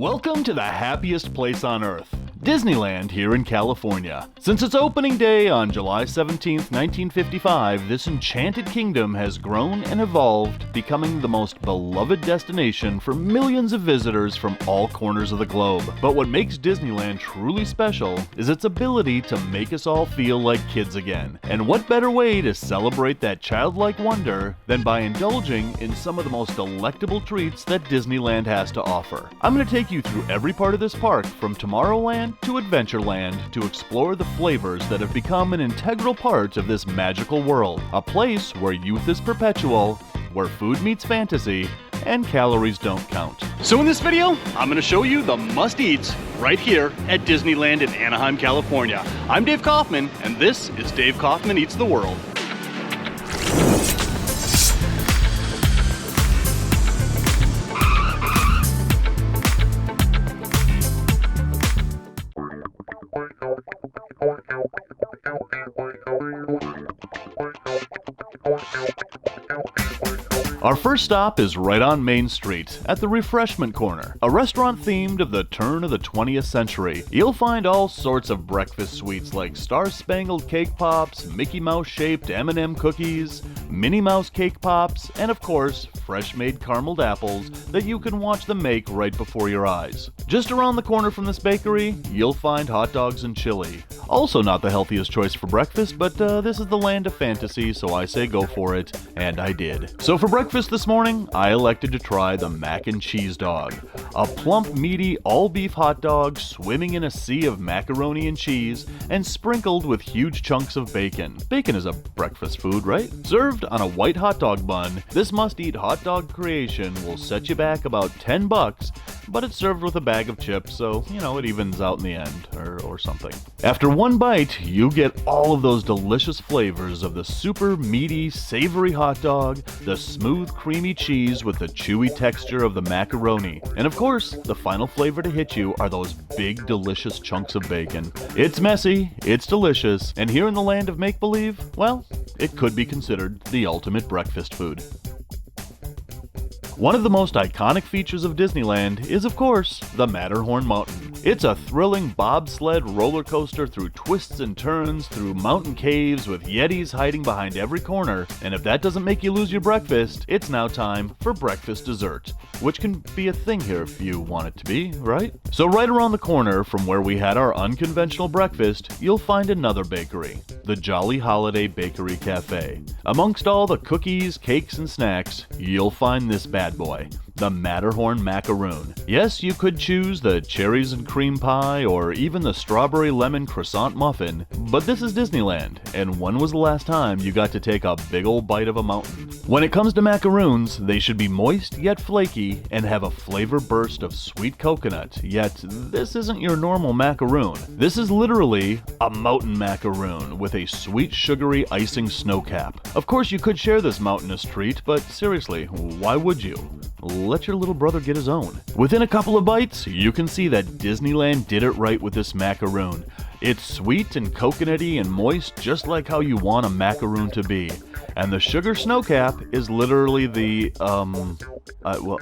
Welcome to the happiest place on earth, Disneyland here in California. Since its opening day on July 17, 1955, this enchanted kingdom has grown and evolved, becoming the most beloved destination for millions of visitors from all corners of the globe. But what makes Disneyland truly special is its ability to make us all feel like kids again. And what better way to celebrate that childlike wonder than by indulging in some of the most delectable treats that Disneyland has to offer. I'm going to take you through every part of this park, from Tomorrowland to Adventureland, to explore the flavors that have become an integral part of this magical world. A place where youth is perpetual, where food meets fantasy, and calories don't count. So in this video, I'm going to show you the must-eats right here at Disneyland in Anaheim, California. I'm Dave Kaufman, and this is Dave Kaufman Eats the World. Our first stop is right on Main Street, at the Refreshment Corner, a restaurant themed of the turn of the 20th century. You'll find all sorts of breakfast sweets like Star-Spangled Cake Pops, Mickey Mouse-shaped M&M cookies, Minnie Mouse Cake Pops, and of course, fresh-made carameled apples that you can watch them make right before your eyes. Just around the corner from this bakery, you'll find hot dogs and chili. Also not the healthiest choice for breakfast, but this is the land of fantasy, so I say go for it, and I did. So for breakfast this morning, I elected to try the mac and cheese dog. A plump, meaty, all-beef hot dog swimming in a sea of macaroni and cheese and sprinkled with huge chunks of bacon. Bacon is a breakfast food, right? Served on a white hot dog bun, this must-eat hot dog creation will set you back about $10, but it's served with a bag of chips, so, it evens out in the end, or something. After one bite, you get all of those delicious flavors of the super meaty, savory hot dog, the smooth, creamy cheese with the chewy texture of the macaroni, and of course, the final flavor to hit you are those big, delicious chunks of bacon. It's messy, it's delicious, and here in the land of make-believe, well, it could be considered the ultimate breakfast food. One of the most iconic features of Disneyland is, of course, the Matterhorn Mountain. It's a thrilling bobsled roller coaster through twists and turns, through mountain caves with yetis hiding behind every corner, and if that doesn't make you lose your breakfast, it's now time for breakfast dessert, which can be a thing here if you want it to be, right? So right around the corner from where we had our unconventional breakfast, you'll find another bakery, the Jolly Holiday Bakery Cafe. Amongst all the cookies, cakes, and snacks, you'll find this bad boy, the Matterhorn Macaroon. Yes, you could choose the cherries and cream pie or even the strawberry lemon croissant muffin, but this is Disneyland, and when was the last time you got to take a big old bite of a mountain? When it comes to macaroons, they should be moist yet flaky and have a flavor burst of sweet coconut, yet this isn't your normal macaroon. This is literally a mountain macaroon with a sweet sugary icing snowcap. Of course you could share this mountainous treat, but seriously, why would you? Let your little brother get his own. Within a couple of bites, you can see that Disneyland did it right with this macaroon. It's sweet and coconutty and moist, just like how you want a macaroon to be. And the sugar snowcap is literally the,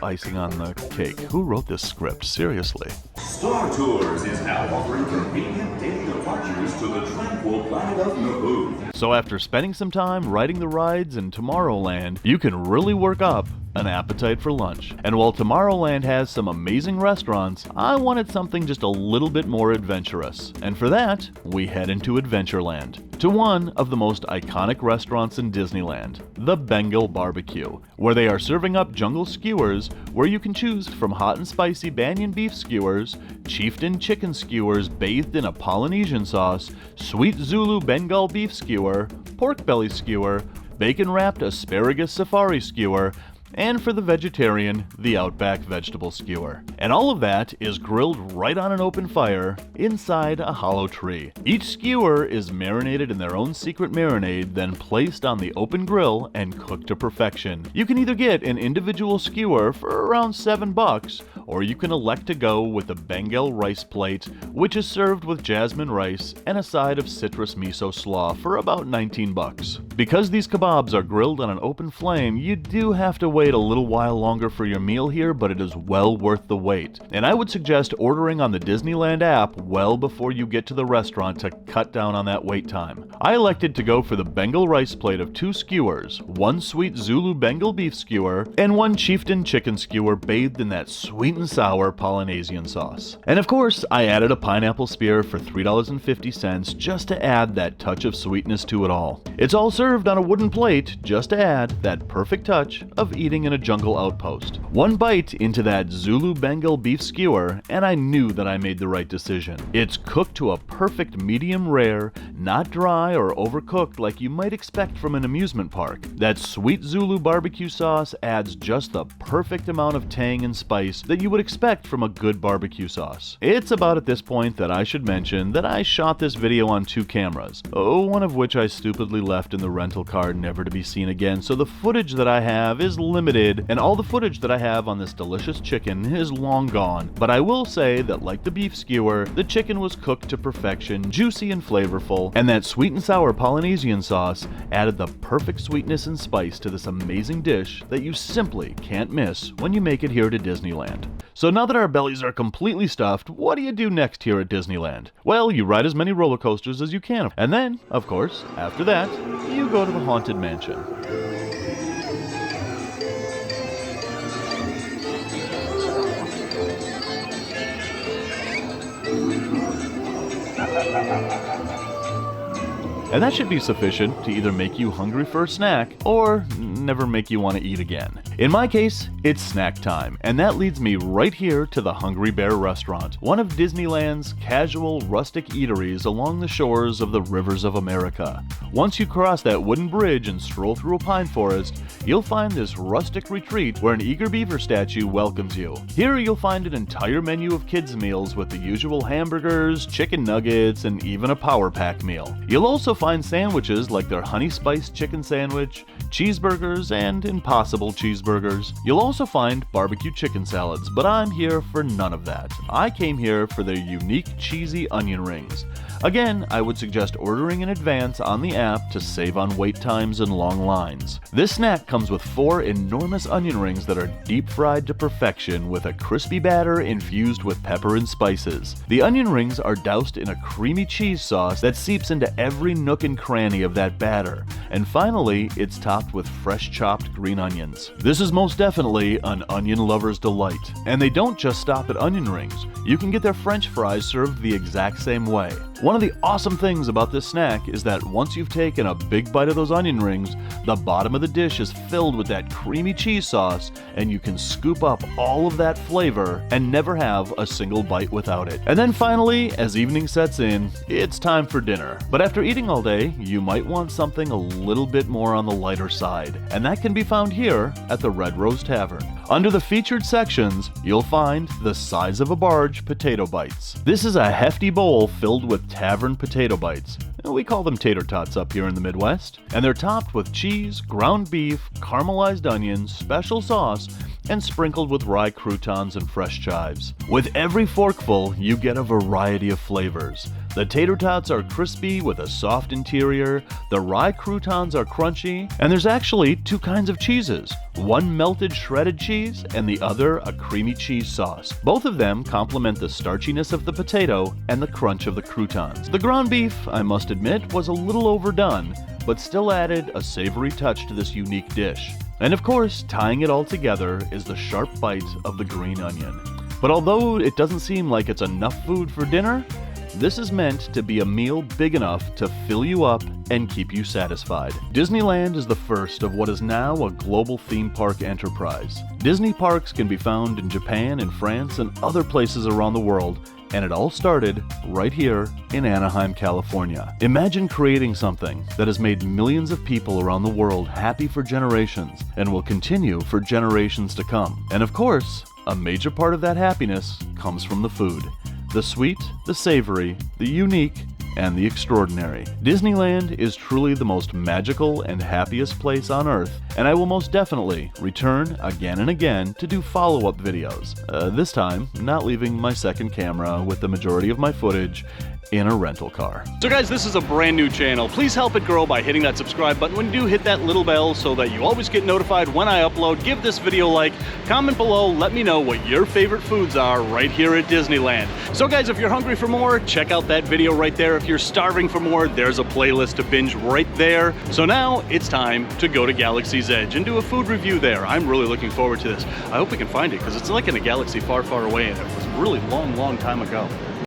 icing on the cake. Who wrote this script? Seriously. Star Tours is now offering convenient daily departures to the tranquil planet of Naboo. So after spending some time riding the rides in Tomorrowland, you can really work up an appetite for lunch. And while Tomorrowland has some amazing restaurants, I wanted something just a little bit more adventurous. And for that, we head into Adventureland, to one of the most iconic restaurants in Disneyland, the Bengal BBQ, where they are serving up jungle skewers where you can choose from hot and spicy banyan beef skewers, chieftain chicken skewers bathed in a Polynesian sauce, sweet Zulu Bengal beef skewer, pork belly skewer, bacon-wrapped asparagus safari skewer, and for the vegetarian, the Outback vegetable skewer. And all of that is grilled right on an open fire inside a hollow tree. Each skewer is marinated in their own secret marinade, then placed on the open grill and cooked to perfection. You can either get an individual skewer for around $7, or you can elect to go with the Bengal rice plate, which is served with jasmine rice and a side of citrus miso slaw for about 19 bucks. Because these kebabs are grilled on an open flame, you do have to wait a little while longer for your meal here, but it is well worth the wait. And I would suggest ordering on the Disneyland app well before you get to the restaurant to cut down on that wait time. I elected to go for the Bengal rice plate of 2 skewers, 1 sweet Zulu Bengal beef skewer, and 1 chieftain chicken skewer bathed in that sweet and sour Polynesian sauce. And of course, I added a pineapple spear for $3.50 just to add that touch of sweetness to it all. It's all served on a wooden plate just to add that perfect touch of eating in a jungle outpost. One bite into that Zulu Bengal beef skewer, and I knew that I made the right decision. It's cooked to a perfect medium rare, not dry or overcooked like you might expect from an amusement park. That sweet Zulu barbecue sauce adds just the perfect amount of tang and spice that you would expect from a good barbecue sauce. It's about at this point that I should mention that I shot this video on 2 cameras, one of which I stupidly left in the rental car never to be seen again, so the footage that I have is limited, and all the footage that I have on this delicious chicken is long gone. But I will say that like the beef skewer, the chicken was cooked to perfection, juicy and flavorful, and that sweet and sour Polynesian sauce added the perfect sweetness and spice to this amazing dish that you simply can't miss when you make it here to Disneyland. So now that our bellies are completely stuffed, what do you do next here at Disneyland? Well, you ride as many roller coasters as you can, and then, of course, after that, you go to the Haunted Mansion. And that should be sufficient to either make you hungry for a snack or never make you want to eat again. In my case, it's snack time, and that leads me right here to the Hungry Bear Restaurant, one of Disneyland's casual, rustic eateries along the shores of the rivers of America. Once you cross that wooden bridge and stroll through a pine forest, you'll find this rustic retreat where an eager beaver statue welcomes you. Here you'll find an entire menu of kids' meals with the usual hamburgers, chicken nuggets, and even a Power Pack meal. You'll also find sandwiches like their honey spiced chicken sandwich, cheeseburgers, and Impossible cheeseburgers. You'll also find barbecue chicken salads, but I'm here for none of that. I came here for their unique cheesy onion rings. Again, I would suggest ordering in advance on the app to save on wait times and long lines. This snack comes with 4 enormous onion rings that are deep fried to perfection with a crispy batter infused with pepper and spices. The onion rings are doused in a creamy cheese sauce that seeps into every nook and cranny of that batter. And finally, it's topped with fresh chopped green onions. This is most definitely an onion lover's delight. And they don't just stop at onion rings. You can get their French fries served the exact same way. One of the awesome things about this snack is that once you've taken a big bite of those onion rings, the bottom of the dish is filled with that creamy cheese sauce, and you can scoop up all of that flavor and never have a single bite without it. And then finally, as evening sets in, it's time for dinner. But after eating all day, you might want something a little bit more on the lighter side, and that can be found here at the Rose Tavern. Under the featured sections, you'll find the size of a barge potato bites. This is a hefty bowl filled with tavern potato bites. We call them tater tots up here in the Midwest. And they're topped with cheese, ground beef, caramelized onions, special sauce, and sprinkled with rye croutons and fresh chives. With every forkful, you get a variety of flavors. The tater tots are crispy with a soft interior, the rye croutons are crunchy, and there's actually 2 kinds of cheeses. One melted shredded cheese and the other a creamy cheese sauce. Both of them complement the starchiness of the potato and the crunch of the croutons. The ground beef, I must admit, was a little overdone, but still added a savory touch to this unique dish. And of course, tying it all together is the sharp bite of the green onion. But although it doesn't seem like it's enough food for dinner, this is meant to be a meal big enough to fill you up and keep you satisfied. Disneyland is the first of what is now a global theme park enterprise. Disney parks can be found in Japan and France and other places around the world, and it all started right here in Anaheim, California. Imagine creating something that has made millions of people around the world happy for generations and will continue for generations to come. And of course, a major part of that happiness comes from the food. The sweet, the savory, the unique, and the extraordinary. Disneyland is truly the most magical and happiest place on Earth, and I will most definitely return again and again to do follow-up videos. This time, not leaving my second camera with the majority of my footage in a rental car. So guys, this is a brand new channel. Please help it grow by hitting that subscribe button. When you do, hit that little bell so that you always get notified when I upload. Give this video a like, comment below, let me know what your favorite foods are right here at Disneyland. So guys, if you're hungry for more, check out that video right there. If you're starving for more, there's a playlist to binge right there. So now it's time to go to Galaxy's Edge and do a food review there. I'm really looking forward to this. I hope we can find it because it's like in a galaxy far, far away, and it was a really long, long time ago.